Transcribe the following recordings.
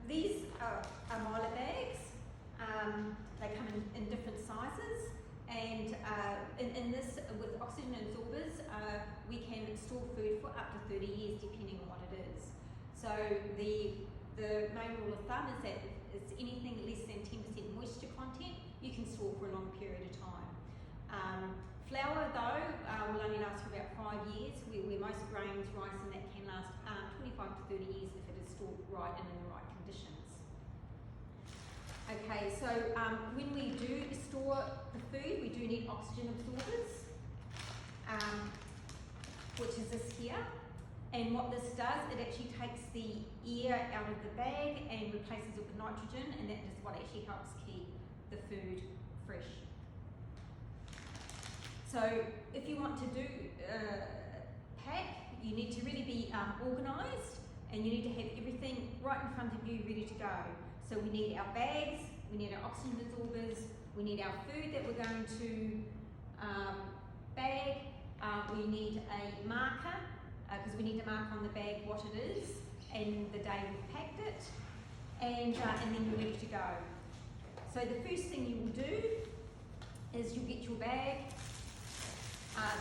these are Mylar bags. They come in different sizes, and in this, with oxygen absorbers, we can store food for up to 30 years depending on what it is. So the main rule of thumb is that if it's anything less than 10% moisture content, you can store for a long period of time. Flour though will only last for about 5 years, where most grains, rice and that can last 25 to 30 years if it is stored right and in the right conditions. Okay, so when we do store the food, we do need oxygen absorbers, which is this here. And what this does, it actually takes the air out of the bag and replaces it with nitrogen, and that is what actually helps keep the food fresh. So if you want to do pack, you need to really be organised, and you need to have everything right in front of you ready to go. So we need our bags, we need our oxygen absorbers, we need our food that we're going to bag, we need a marker, because we need to mark on the bag what it is and the day we've packed it, and then you're ready to go. So the first thing you will do is you'll get your bag.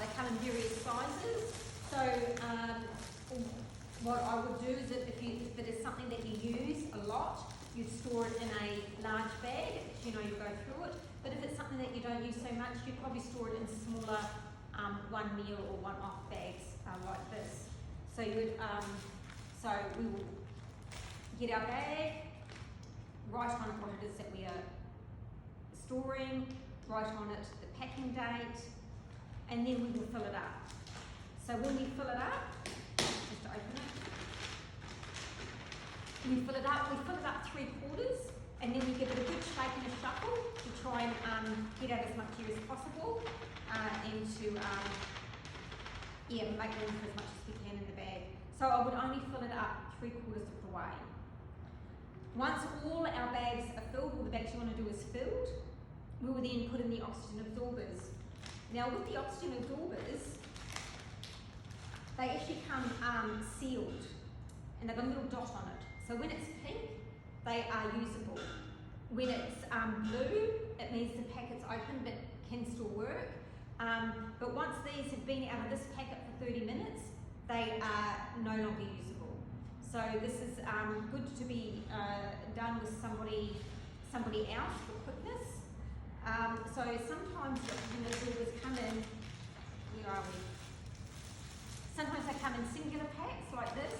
They come in various sizes. So what I would do is that if it is something that you use a lot, you store it in a large bag, you know, you go through it. But if it's something that you don't use so much, you'd probably store it in smaller one meal or one off bags like this. So you would, so we will get our bag, write on it what it is that we are storing, write on it the packing date, and then we will fill it up. So when we fill it up, just to open it, we fill it up 3/4, and then we give it a good shake and a shuffle to try and get out as much air as possible, and to make room for as much as we can in the bag. So I would only fill it up 3/4 of the way. Once all our bags are filled, all the bags you want to do is filled, we will then put in the oxygen absorbers. Now with the oxygen absorbers, they actually come sealed, and they've got a little dot on it. So when it's pink, they are usable. When it's blue, it means the packet's open but can still work. But once these have been out of this packet for 30 minutes, they are no longer usable. So this is good to be done with somebody else for quickness. So sometimes when the absorbers come in, where are we? Sometimes they come in singular packs like this.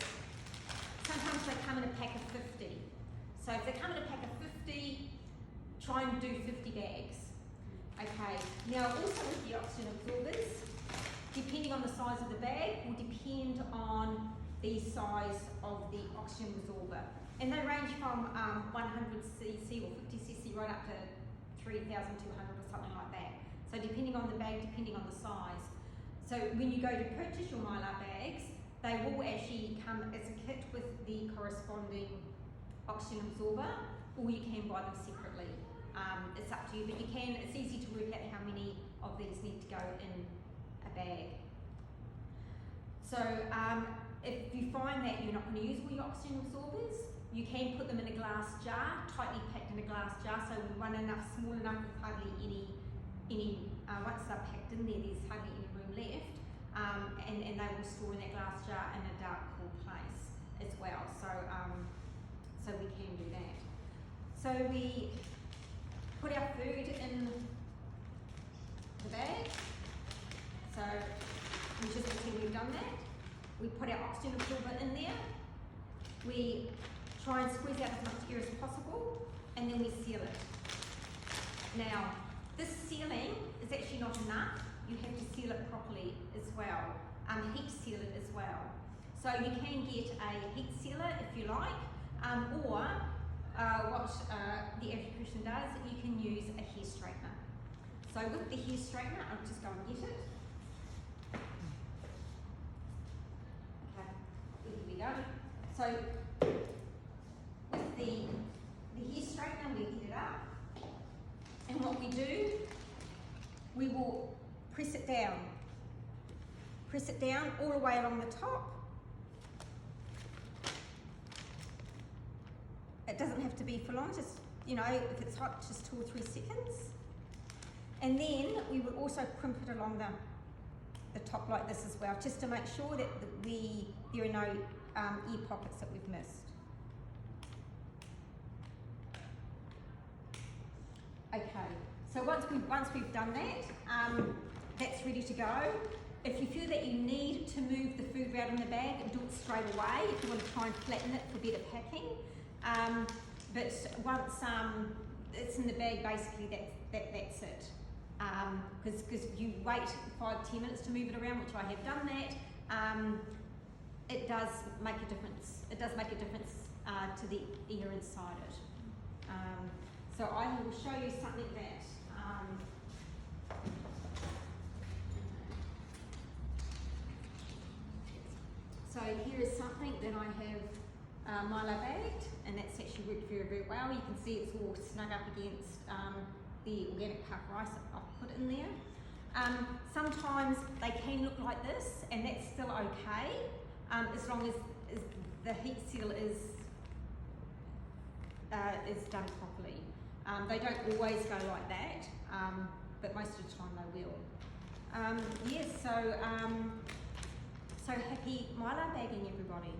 Sometimes they come in a pack of 50. So if they come in a pack of 50, try and do 50 bags. Okay, now also with the oxygen absorbers, depending on the size of the bag, will depend on the size of the oxygen absorber. And they range from 100cc or 50cc right up to 3,200 or something like that. So depending on the bag, depending on the size. So when you go to purchase your Mylar bags, they will actually come as a kit with the corresponding oxygen absorber, or you can buy them separately. It's up to you, but it's easy to work out how many of these need to go in a bag. So if you find that you're not going to use all your oxygen absorbers, you can put them in a glass jar, tightly packed in a glass jar, so one enough, small enough with hardly any once they're packed in there, there's hardly any room left, and they will store in that glass jar in a dark, cool place as well. So we can do that. So we put our food in the bag. So we just pretend we've done that. We put our oxygen absorber in there. We try and squeeze out as much air as possible, and then we seal it. Now, this sealing is actually not enough. You have to seal it properly as well. Heat seal it as well. So you can get a heat sealer if you like, or what the average person does, you can use a hair straightener. So with the hair straightener, I'll just go and get it. Okay, here we go. So with the hair straightener, we heat it up, and what we do, we will press it down all the way along the top, It doesn't have to be for long, just, you know, if it's hot, just 2 or 3 seconds. And then we will also crimp it along the top like this as well, just to make sure that there are no ear pockets that we've missed. Okay, so once we've done that, that's ready to go. If you feel that you need to move the food around in the bag, do it straight away if you want to try and flatten it for better packing. But once it's in the bag, basically that's it. Because you wait 5-10 minutes to move it around, which I have done that. It does make a difference. It does make a difference to the ear inside it. So I will show you something that. So here is something that I have Mylar bagged, and that's actually worked very, very well. You can see it's all snug up against the organic puff rice I've put in there. Sometimes they can look like this, and that's still okay, as long as the heat seal is done properly. They don't always go like that, but most of the time they will. Yes, so happy Mylar bagging, everybody.